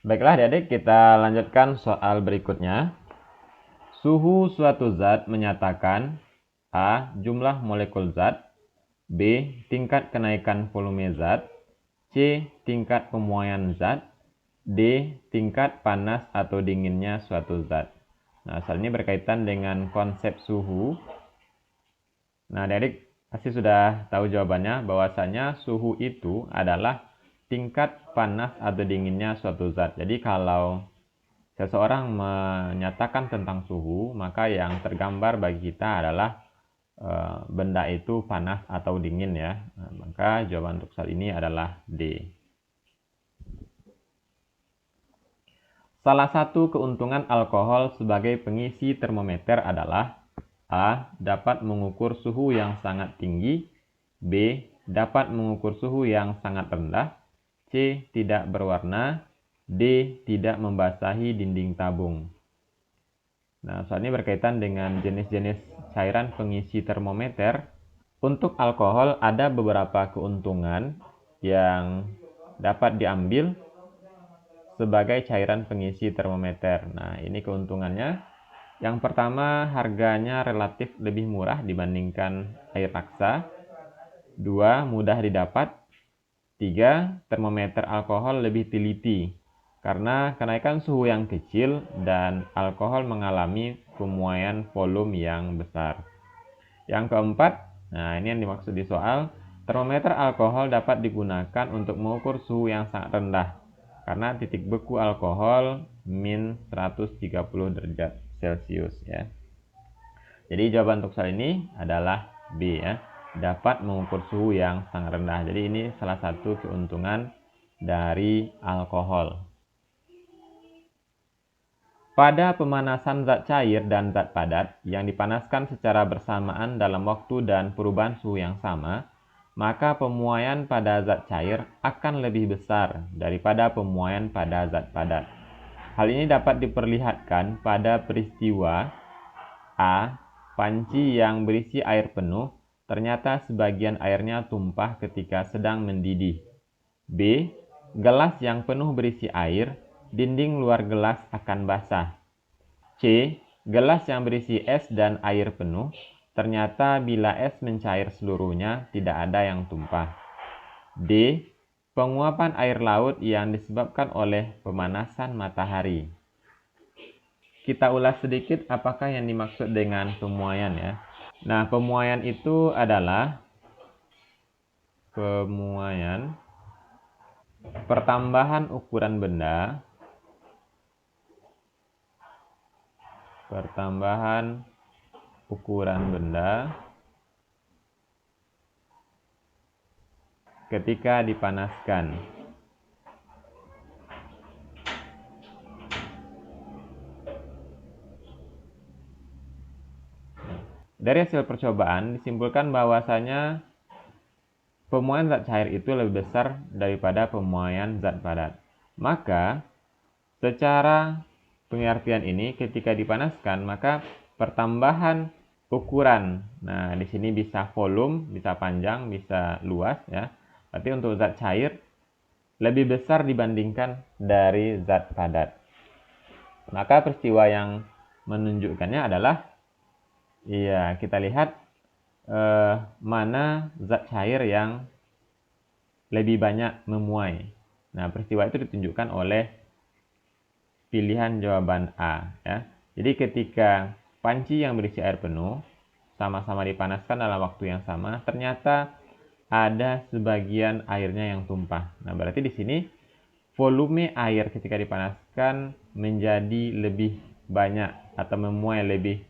Baiklah adik-adik, kita lanjutkan soal berikutnya. Suhu suatu zat menyatakan A. Jumlah molekul zat, B. Tingkat kenaikan volume zat, C. Tingkat pemuaian zat, D. Tingkat panas atau dinginnya suatu zat. Nah, soal ini berkaitan dengan konsep suhu. Nah, adik-adik pasti sudah tahu jawabannya, bahwasanya suhu itu adalah tingkat panas atau dinginnya suatu zat. Jadi kalau seseorang menyatakan tentang suhu, maka yang tergambar bagi kita adalah benda itu panas atau dingin ya. Nah, maka jawaban untuk soal ini adalah D. Salah satu keuntungan alkohol sebagai pengisi termometer adalah A. Dapat mengukur suhu yang sangat tinggi, B. Dapat mengukur suhu yang sangat rendah, C. Tidak berwarna, D. Tidak membasahi dinding tabung. Nah, soal ini berkaitan dengan jenis-jenis cairan pengisi termometer. Untuk alkohol ada beberapa keuntungan yang dapat diambil sebagai cairan pengisi termometer. Nah, ini keuntungannya. Yang pertama, harganya relatif lebih murah dibandingkan air paksa. 2. Mudah didapat. 3. Termometer alkohol lebih teliti karena kenaikan suhu yang kecil dan alkohol mengalami pemuaian volume yang besar. Yang keempat, nah ini yang dimaksud di soal, termometer alkohol dapat digunakan untuk mengukur suhu yang sangat rendah karena titik beku alkohol min 130 derajat Celcius ya. Jadi jawaban untuk soal ini adalah B ya, dapat mengukur suhu yang sangat rendah. Jadi ini salah satu keuntungan dari alkohol. Pada pemanasan zat cair dan zat padat yang dipanaskan secara bersamaan dalam waktu dan perubahan suhu yang sama, maka pemuaian pada zat cair akan lebih besar daripada pemuaian pada zat padat. Hal ini dapat diperlihatkan pada peristiwa A. Panci yang berisi air penuh, ternyata sebagian airnya tumpah ketika sedang mendidih. B. Gelas yang penuh berisi air, dinding luar gelas akan basah. C. Gelas yang berisi es dan air penuh, ternyata bila es mencair seluruhnya, tidak ada yang tumpah. D. Penguapan air laut yang disebabkan oleh pemanasan matahari. Kita ulas sedikit apakah yang dimaksud dengan pemuaian ya. Nah, pemuaian itu adalah pertambahan ukuran benda ketika dipanaskan. Dari hasil percobaan disimpulkan bahwasanya pemuaian zat cair itu lebih besar daripada pemuaian zat padat. Maka secara pengertian ini ketika dipanaskan maka pertambahan ukuran. Nah, di sini bisa volume, bisa panjang, bisa luas ya. Berarti untuk zat cair lebih besar dibandingkan dari zat padat. Maka peristiwa yang menunjukkannya adalah kita lihat mana zat cair yang lebih banyak memuai. Nah, peristiwa itu ditunjukkan oleh pilihan jawaban A ya. Jadi ketika panci yang berisi air penuh sama-sama dipanaskan dalam waktu yang sama, ternyata ada sebagian airnya yang tumpah. Nah, berarti di sini volume air ketika dipanaskan menjadi lebih banyak atau memuai lebih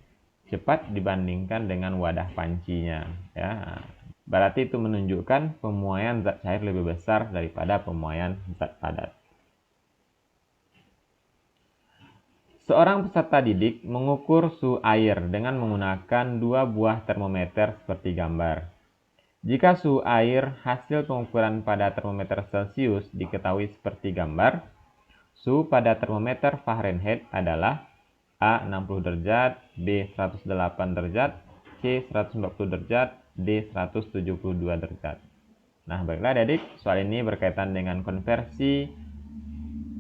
cepat dibandingkan dengan wadah pancinya ya. Berarti itu menunjukkan pemuaian zat cair lebih besar daripada pemuaian zat padat. Seorang peserta didik mengukur suhu air dengan menggunakan dua buah termometer seperti gambar. Jika suhu air hasil pengukuran pada termometer Celcius diketahui seperti gambar, suhu pada termometer Fahrenheit adalah A 60 derajat, B 108 derajat, C 140 derajat, D 172 derajat. Nah, baiklah adik-adik, soal ini berkaitan dengan konversi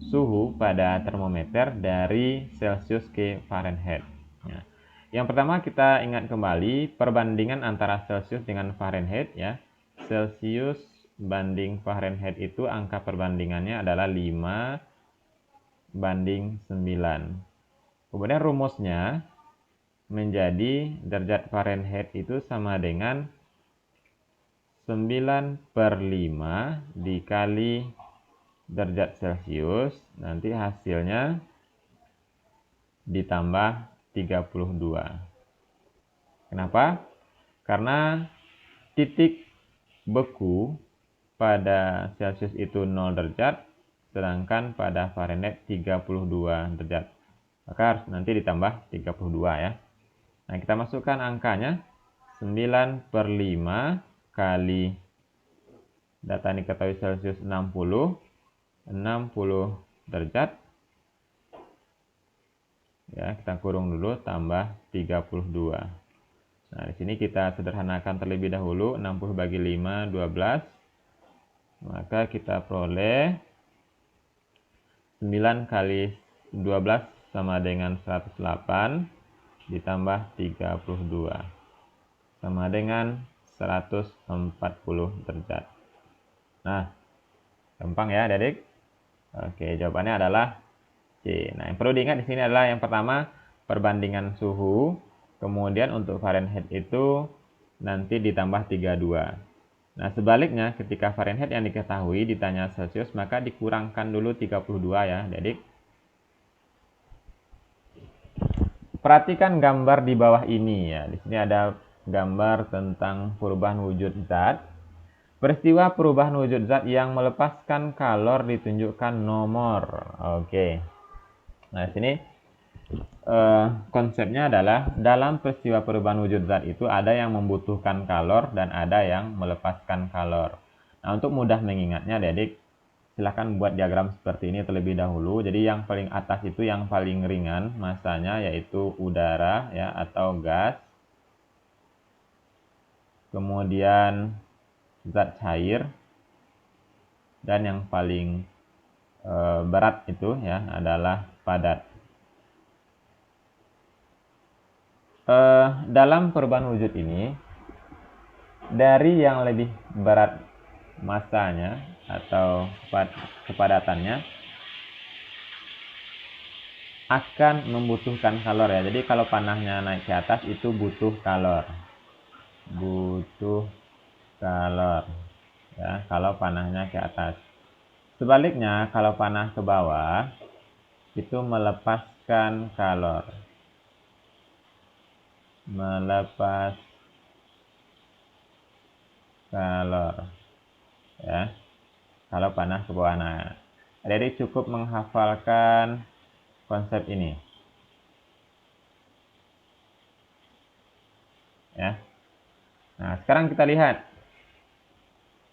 suhu pada termometer dari Celcius ke Fahrenheit. Ya. Yang pertama kita ingat kembali perbandingan antara Celcius dengan Fahrenheit ya. Celcius banding Fahrenheit itu angka perbandingannya adalah 5:9. Kemudian rumusnya menjadi derajat Fahrenheit itu sama dengan 9/5 dikali derajat Celcius, nanti hasilnya ditambah 32. Kenapa? Karena titik beku pada Celcius itu 0 derajat, sedangkan pada Fahrenheit 32 derajat. Maka harus nanti ditambah 32 ya. Nah, kita masukkan angkanya 9/5 kali data ini diketahui Celcius 60 derajat. Ya, kita kurung dulu tambah 32. Nah, di sini kita sederhanakan terlebih dahulu. 60 bagi 5, 12. Maka kita peroleh 9 kali 12 sama dengan 108 ditambah 32 sama dengan 140 derajat. Nah, gampang ya adik-adik. Oke, jawabannya adalah C. Nah, yang perlu diingat di sini adalah yang pertama perbandingan suhu, kemudian untuk Fahrenheit itu nanti ditambah 32. Nah, sebaliknya ketika Fahrenheit yang diketahui ditanya Celcius, maka dikurangkan dulu 32 ya, adik-adik. Perhatikan gambar di bawah ini ya. Di sini ada gambar tentang perubahan wujud zat. Peristiwa perubahan wujud zat yang melepaskan kalor ditunjukkan nomor. Oke. Nah, di sini konsepnya adalah dalam peristiwa perubahan wujud zat itu ada yang membutuhkan kalor dan ada yang melepaskan kalor. Nah, untuk mudah mengingatnya, adik-adik, silahkan buat diagram seperti ini terlebih dahulu. Jadi yang paling atas itu yang paling ringan masanya, yaitu udara ya atau gas. Kemudian zat cair, dan yang paling berat itu ya adalah padat. Dalam perubahan wujud ini, dari yang lebih berat masanya atau kepadatannya akan membutuhkan kalor ya. Jadi kalau panahnya naik ke atas itu butuh kalor. Ya, kalau panahnya ke atas. Sebaliknya kalau panah ke bawah itu melepaskan kalor. Ya, kalau panah ke bawah. Nah, jadi cukup menghafalkan konsep ini ya. Nah, sekarang kita lihat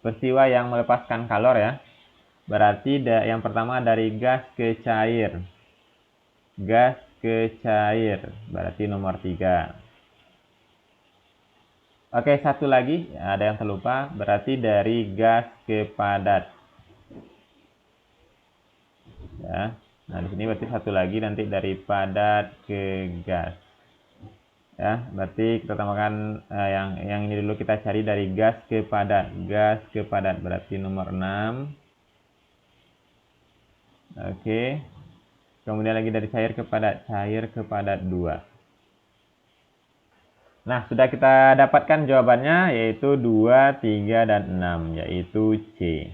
peristiwa yang melepaskan kalor ya. Berarti yang pertama dari gas ke cair. Gas ke cair berarti nomor 3. Oke, satu lagi, ada yang terlupa, berarti dari gas ke padat. Ya. Nah, di sini berarti satu lagi nanti dari padat ke gas. Ya, berarti kita tambahkan yang ini dulu, kita cari dari gas ke padat. Gas ke padat berarti nomor 6. Oke. Kemudian lagi dari cair ke padat. Cair ke padat 2. Nah, sudah kita dapatkan jawabannya, yaitu 2, 3, dan 6, yaitu C.